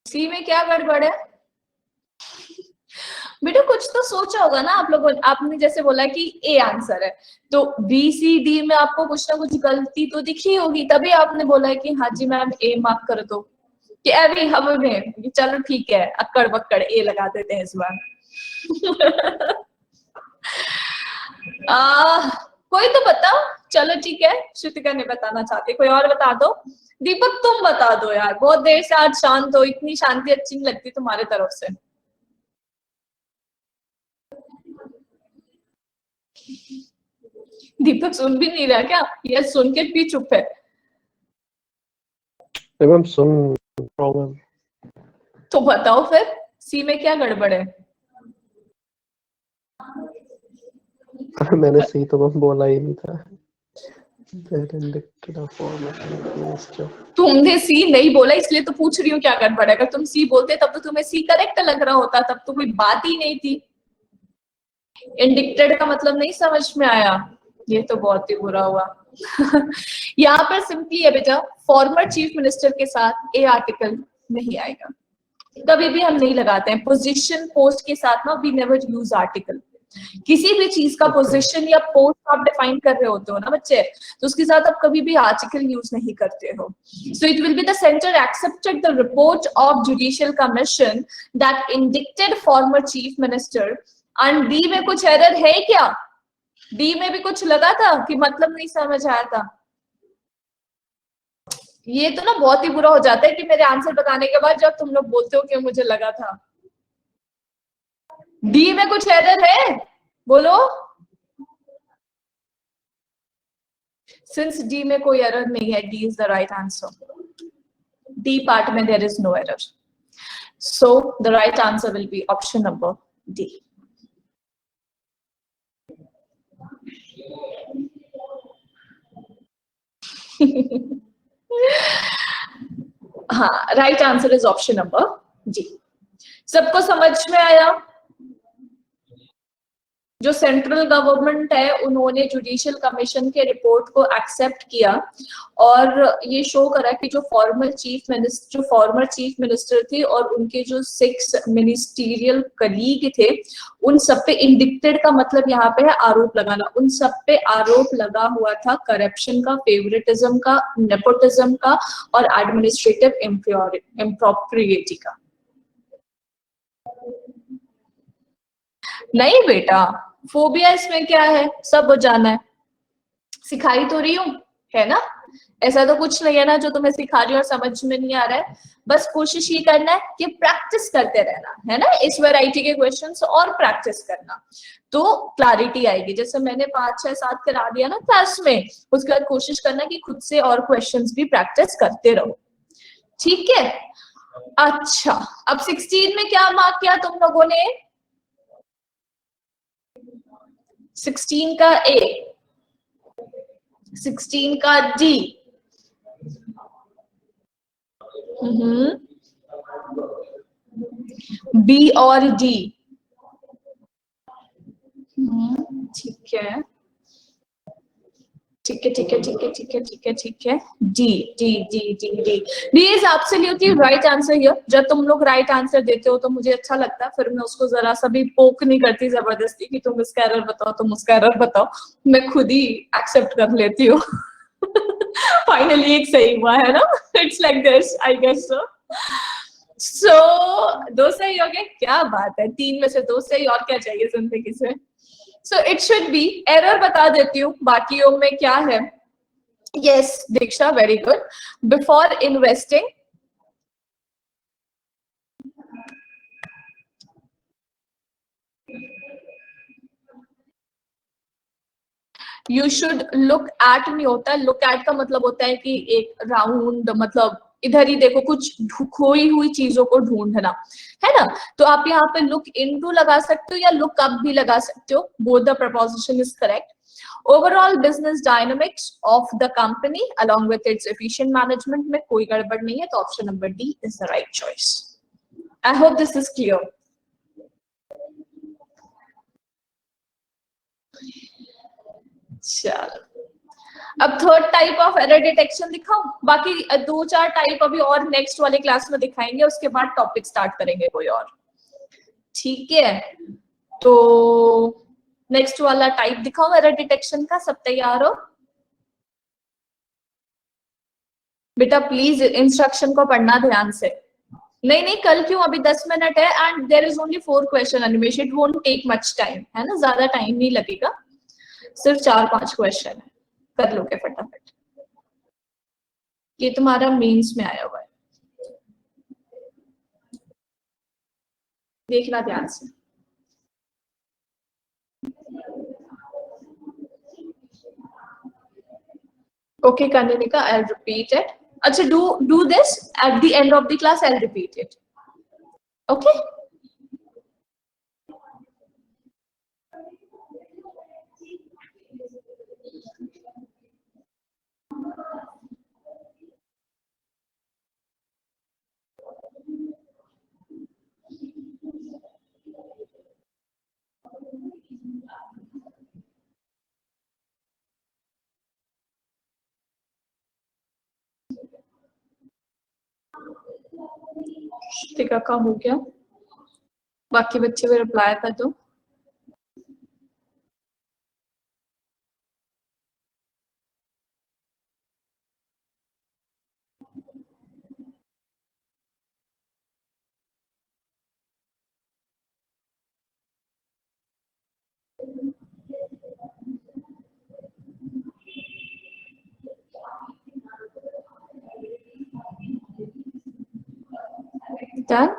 सी में क्या गड़बड़ है बेटा? कुछ तो सोचा होगा ना आप लोगों ने। आपने जैसे बोला कि ए आंसर है, तो बी सी डी में आपको कुछ ना कुछ गलती तो दिखी होगी, तभी आपने बोला है कि हाँ जी मैम ए मार्क कर दो, कि अभी हवा में चलो ठीक है अक्कड़ बक्कड़ ए लगा देते हैं इस बार। कोई तो बताओ, चलो ठीक है, श्रुतिका नहीं बताना चाहती, कोई और बता दो। दीपक तुम बता दो यार, बहुत देर से आज शांत हो, इतनी शांति अच्छी नहीं लगती तुम्हारे तरफ से। दीपक सुन भी नहीं रहा क्या, या सुन के भी चुप है? मैम सुन प्रॉब्लम। तो बताओ फिर सी में क्या गड़बड़ है? मैंने सी तो बोला ही नहीं था। That indicted a formation of minister. तुमने सी नहीं बोला इसलिए तो पूछ रही हूँ क्या गड़बड़ है। अगर तुम सी बोलते तब तो तुम्हें सी करेक्ट लग रहा होता, तब तो कोई बात ही नहीं थी। इंडिक्टेड का मतलब नहीं समझ में आया, ये तो बहुत ही बुरा हुआ। यहाँ पर सिंपली है बेटा, फॉर्मर चीफ मिनिस्टर के साथ ए आर्टिकल नहीं आएगा, कभी भी हम नहीं लगाते हैं। पोजीशन पोस्ट के साथ ना वी नेवर यूज आर्टिकल। किसी भी चीज का पोजीशन या पोस्ट आप डिफाइन कर रहे होते हो ना बच्चे, तो उसके साथ आप कभी भी आर्टिकल यूज नहीं करते हो। So it will be the centre accepted the report of judicial commission that indicted former chief minister. And D में कुछ एरर है क्या? डी में भी कुछ लगा था कि मतलब नहीं समझ आया था? ये तो ना बहुत ही बुरा हो जाता है कि मेरे आंसर बताने के बाद जब तुम लोग बोलते हो कि मुझे लगा था। डी में कुछ एरर है? बोलो। सिंस डी में कोई एरर नहीं है, D is the right answer. D part में there is no error, so the right answer will be option number D. हाँ, right answer is option number D. सबको समझ में आया? जो सेंट्रल गवर्नमेंट है उन्होंने जुडिशियल कमीशन के रिपोर्ट को एक्सेप्ट किया और ये शो करा कि जो फॉर्मर चीफ मिनिस्टर थे और उनके जो 6 मिनिस्टीरियल कलीग थे उन सब पे इंडिक्टेड का मतलब यहाँ पे है आरोप लगाना। उन सब पे आरोप लगा हुआ था करप्शन का, फेवरेटिज्म का, नेपोटिज्म का और एडमिनिस्ट्रेटिव इम्प्रॉप्रिएटी का। नहीं बेटा, फोबिया इसमें क्या है, सब जाना है। सिखाई तो रही हूँ, है ना? ऐसा तो कुछ नहीं है ना जो तुम्हें सिखा रही हूँ और समझ में नहीं आ रहा है। बस कोशिश ये करना है कि प्रैक्टिस करते रहना, है ना, इस वैरायटी के क्वेश्चंस और प्रैक्टिस करना तो क्लैरिटी आएगी। जैसे मैंने 5, 6, 7 करा दिया ना क्लास में, उसके बाद कोशिश करना कि खुद से और क्वेश्चंस भी प्रैक्टिस करते रहो, ठीक है? अच्छा, अब 16 में क्या मार्क किया तुम लोगों ने? 16 का ए, 16 का डी, बी और डी, ठीक है, ठीक है, ठीक है, ठीक है, ठीक है, ठीक है, ठीक है, D D D D D D is absolutely right answer here. जब तुम लोग राइट आंसर देते हो तो मुझे अच्छा लगता है, फिर मैं उसको जरा सा भी पोक नहीं करती जबरदस्ती कि तुम इसका एरर बताओ, तुम उसका एरर बताओ, मैं खुद ही एक्सेप्ट कर लेती हूँ। फाइनली एक सही हुआ है ना? It's like this, I guess so. So 2 सही हो गए, क्या बात है, 3 में से 2 सही, और क्या चाहिए जिंदगी से? So it should be, error बता देती हूँ बाकियों में क्या है। Yes, Diksha, very good. Before investing, you should look at नहीं होता, look at का मतलब होता है कि एक राउंड, मतलब इधर ही देखो, कुछ खोई हुई चीजों को ढूंढना, है ना? तो आप यहाँ पे लुक इनटू लगा सकते हो या लुक अप भी लगा सकते हो, both the preposition is correct. Overall business dynamics of the company along with its efficient management में कोई गड़बड़ नहीं है, तो option number D is the right choice. I hope this is clear. चलो, अब third type of error detection दिखाऊं? बाकी 2-4 टाइप अभी और नेक्स्ट वाले क्लास में दिखाएंगे, उसके बाद टॉपिक स्टार्ट करेंगे कोई और, ठीक है? तो नेक्स्ट वाला टाइप दिखाऊं एरर डिटेक्शन का? सब तैयार हो बेटा? प्लीज इंस्ट्रक्शन को पढ़ना ध्यान से। नहीं नहीं, कल क्यों, अभी 10 मिनट है and there is only 4 question Animesh, it won't take much time, है ना? ज्यादा टाइम नहीं लगेगा, सिर्फ 4-5 क्वेश्चन है, कर लोगे फटाफट। ये तुम्हारा मेंस में आया हुआ है, देखना ध्यान से। ओके करने का, आई रिपीट इट। अच्छा, do this at the end of the class, I repeat it, okay? Kritika का हो गया, बाकी बच्चे को रिप्लाई कर दो। Done?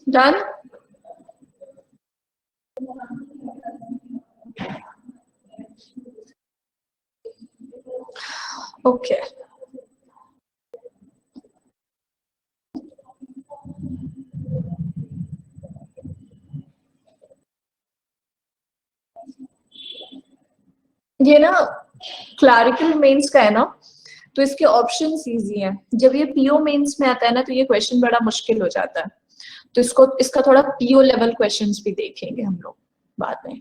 Done? Okay. ये ना क्लरिकल मेंस का है ना, तो इसके ऑप्शंस इजी हैं। जब ये पीओ मेंस में आता है ना, तो ये क्वेश्चन बड़ा मुश्किल हो जाता है। तो इसका थोड़ा पीओ लेवल क्वेश्चंस भी देखेंगे हम लोग बाद में।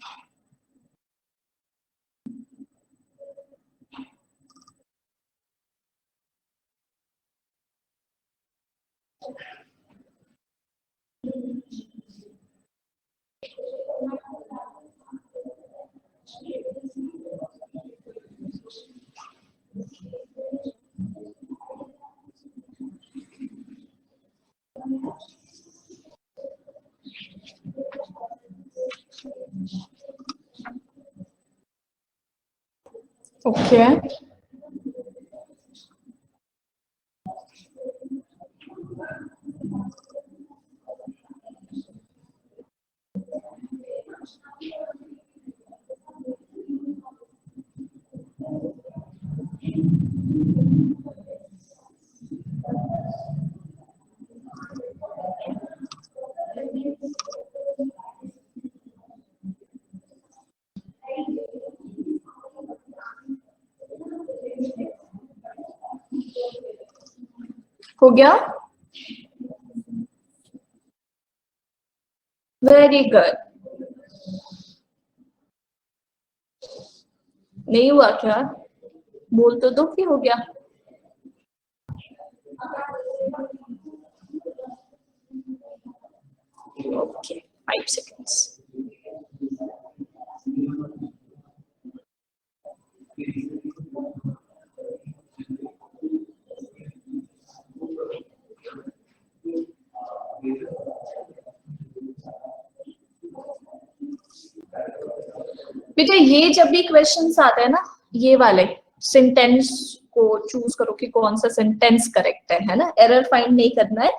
ओके, हो गया? Very good. नहीं हुआ क्या? बोल तो दो कि हो गया। Okay, 5 seconds. बेटा ये जब भी क्वेश्चंस आते हैं ना, ये वाले सेंटेंस को चूज करो कि कौन सा सेंटेंस करेक्ट है ना। एरर फाइंड नहीं करना है,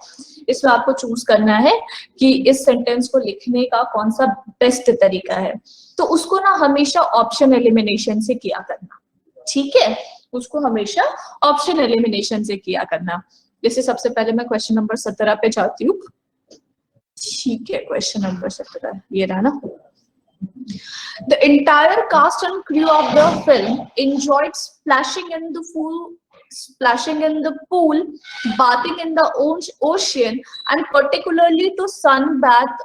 इसमें आपको चूज करना है कि इस सेंटेंस को लिखने का कौन सा बेस्ट तरीका है। तो उसको ना हमेशा ऑप्शन एलिमिनेशन से किया करना, ठीक है? उसको हमेशा ऑप्शन एलिमिनेशन से किया करना। जैसे सबसे पहले मैं क्वेश्चन नंबर 17 पे जाती हूँ, ठीक है? क्वेश्चन नंबर 17 ये रहा ना। The entire cast and crew of the film enjoyed splashing in the pool, bathing in the ocean, and particularly to sunbathe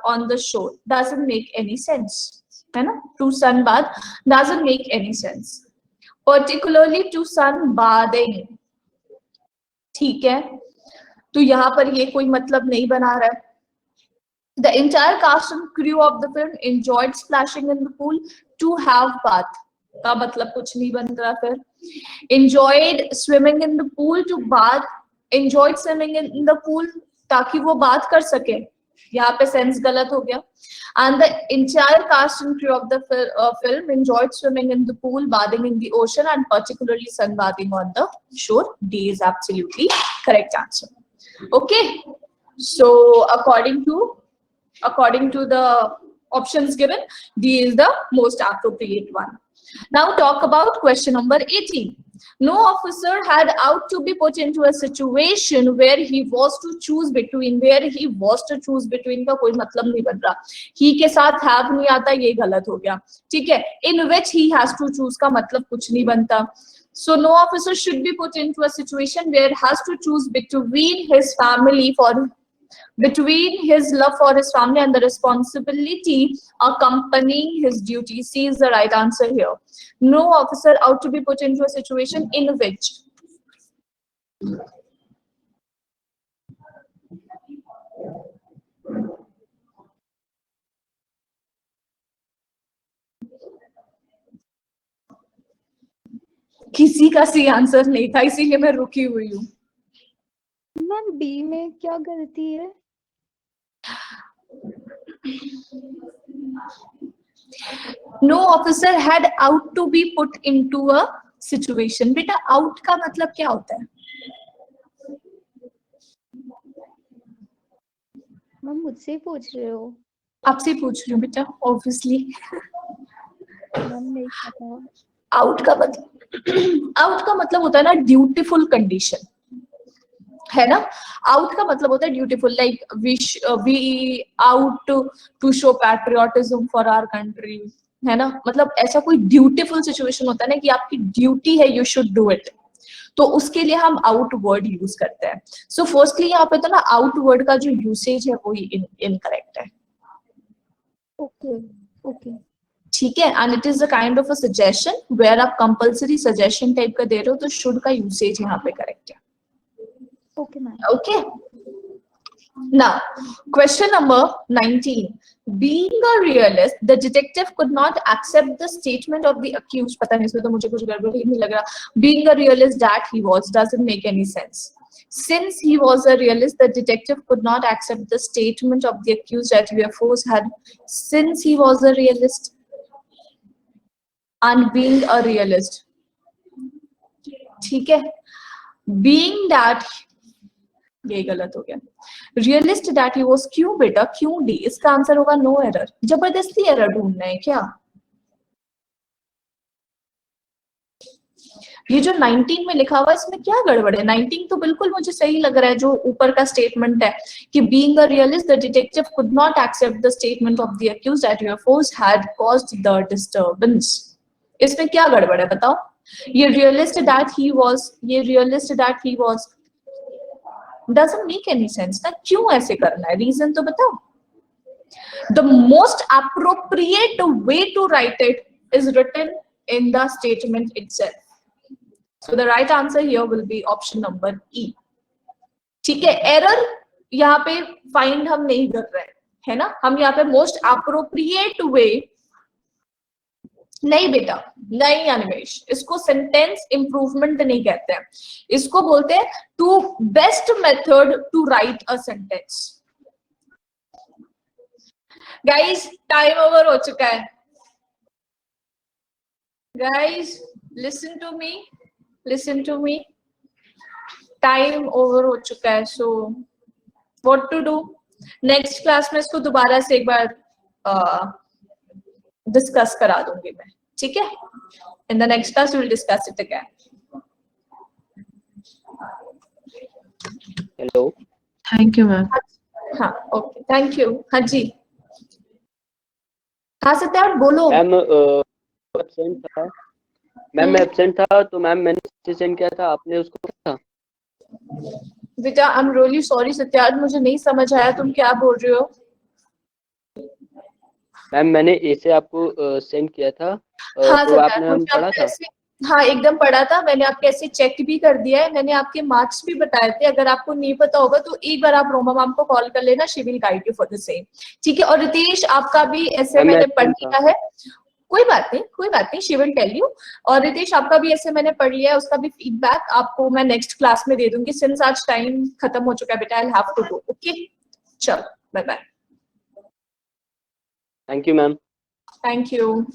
on the shore. Doesn't make any sense, है ना? To sunbathe doesn't make any sense. Particularly to sunbathing, ठीक है? तो यहाँ पर ये कोई मतलब नहीं बना रहा है। The entire cast and crew of the film enjoyed splashing in the pool to have bath का मतलब कुछ नहीं बन रहा। फिर enjoyed swimming in the pool to bath, enjoyed swimming in the pool ताकि वो बात कर सके, यहाँ पे सेंस गलत हो गया। And the entire cast and crew of the film enjoyed swimming in the pool, bathing in the ocean, and particularly sunbathing on the shore. D is absolutely correct answer. Okay, so according to the options given, D is the most appropriate one. Now talk about question number 18. No officer had out to be put into a situation where he was to choose between का कोई मतलब नहीं बन रहा. He के साथ have नहीं आता, ये गलत हो गया. ठीक है. In which he has to choose का मतलब कुछ नहीं बनता. So no officer should be put into a situation where has to choose between his love for his family and the responsibility accompanying his duty. C is the right answer here. No officer ought to be put into a situation in which किसी का C answer नहीं था, इसीलिए मैं रुकी हुई हूँ. Ma'am D में क्या गलती है? No officer had out to be put into a situation. बेटा out का मतलब क्या होता है? मैम मुझसे पूछ रहे हो? आपसे पूछ रही हूँ बेटा, obviously. मैम नहीं पता. आउट का मतलब होता है ना ड्यूटीफुल कंडीशन, है ना. आउट का मतलब होता है dutiful, like we ought to show patriotism for our country, है ना. मतलब ऐसा कोई ड्यूटीफुल सिचुएशन होता है ना कि आपकी ड्यूटी है, यू शुड डू इट, तो उसके लिए हम आउट वर्ड यूज करते हैं. सो फर्स्टली यहाँ पे तो ना आउट वर्ड का जो यूसेज है वो इनकरेक्ट है. ओके ठीक है. And it is a kind of a suggestion where आप कंपल्सरी सजेशन टाइप का दे रहे हो, तो शुड का यूसेज यहाँ पे करेक्ट है. Okay ma'am. Okay. Now, question number 19. Being a realist, the detective could not accept the statement of the accused. पता नहीं, इसमें तो मुझे कुछ गड़बड़ ही नहीं लग रहा. Being a realist that he was doesn't make any sense. Since he was a realist, the detective could not accept the statement of the accused that UFOs had. Since he was a realist and being a realist. ठीक है. Being that ये गलत हो गया. Realist that he was, क्यों बेटा, क्यों D? इसका आंसर होगा नो एरर. जबरदस्ती एरर ढूंढना है क्या? ये जो 19 में लिखा हुआ है इसमें क्या गड़बड़ है? 19 तो बिल्कुल मुझे सही लग रहा है, जो ऊपर का स्टेटमेंट है कि being a realist the detective could not accept the statement of the accused that UFOs had caused the disturbance. इसमें क्या गड़बड़ है बताओ? ये realist that he was doesn't make any sense ना. क्यों ऐसे करना है? रीजन तो बताओ. The most appropriate way to write it is written in the statement itself. So the right answer here will be option number E. ठीक है. Error यहाँ पे फाइंड हम नहीं कर रहे हैं, है ना. हम यहाँ पे मोस्ट अप्रोप्रिएट वे नहीं बेटा, नहीं अनिमेश, इसको सेंटेंस इंप्रूवमेंट नहीं कहते हैं, इसको बोलते हैं two best method to write a sentence. Guys time over हो चुका है. Guys listen to me, time over हो चुका है. So what to do? Next class में इसको दोबारा से एक बार डिस्कस करा दूंगी मैं. ठीक है. In the next class we will discuss it again. Hello. Thank you ma'am. हाँ ओके, थैंक यू. हाँ जी, हाँ सत्यार्थ बोलो. मैम एब्सेंट था. मैम मैं एब्सेंट था, तो मैम मैंने सेंड किया था, आपने उसको था. बेटा I am really sorry Satyarth, मुझे नहीं समझ आया तुम क्या बोल रहे हो. मैम मैंने ऐसे आपको सेंड किया था. हाँ तो आपने मुझे पढ़ा आपके था. ऐसे, हाँ एकदम पढ़ा था मैंने. आपके ऐसे चेक भी कर दिया है मैंने, आपके मार्क्स भी बताए थे. अगर आपको नहीं पता होगा तो एक बार आप रोमा मैम को कॉल कर लेना, she will guide you for the same. ठीक है. और रितेश आपका भी ऐसे मैंने पढ़ लिया है, कोई बात नहीं, शी विल टेल यू. और रितेश आपका भी ऐसे मैंने पढ़ लिया है, उसका भी फीडबैक आपको मैं नेक्स्ट क्लास में दे दूंगी. सिंस आज टाइम खत्म हो चुका है बेटा, I will have to go. Okay चलो bye bye. Thank you ma'am. Thank you.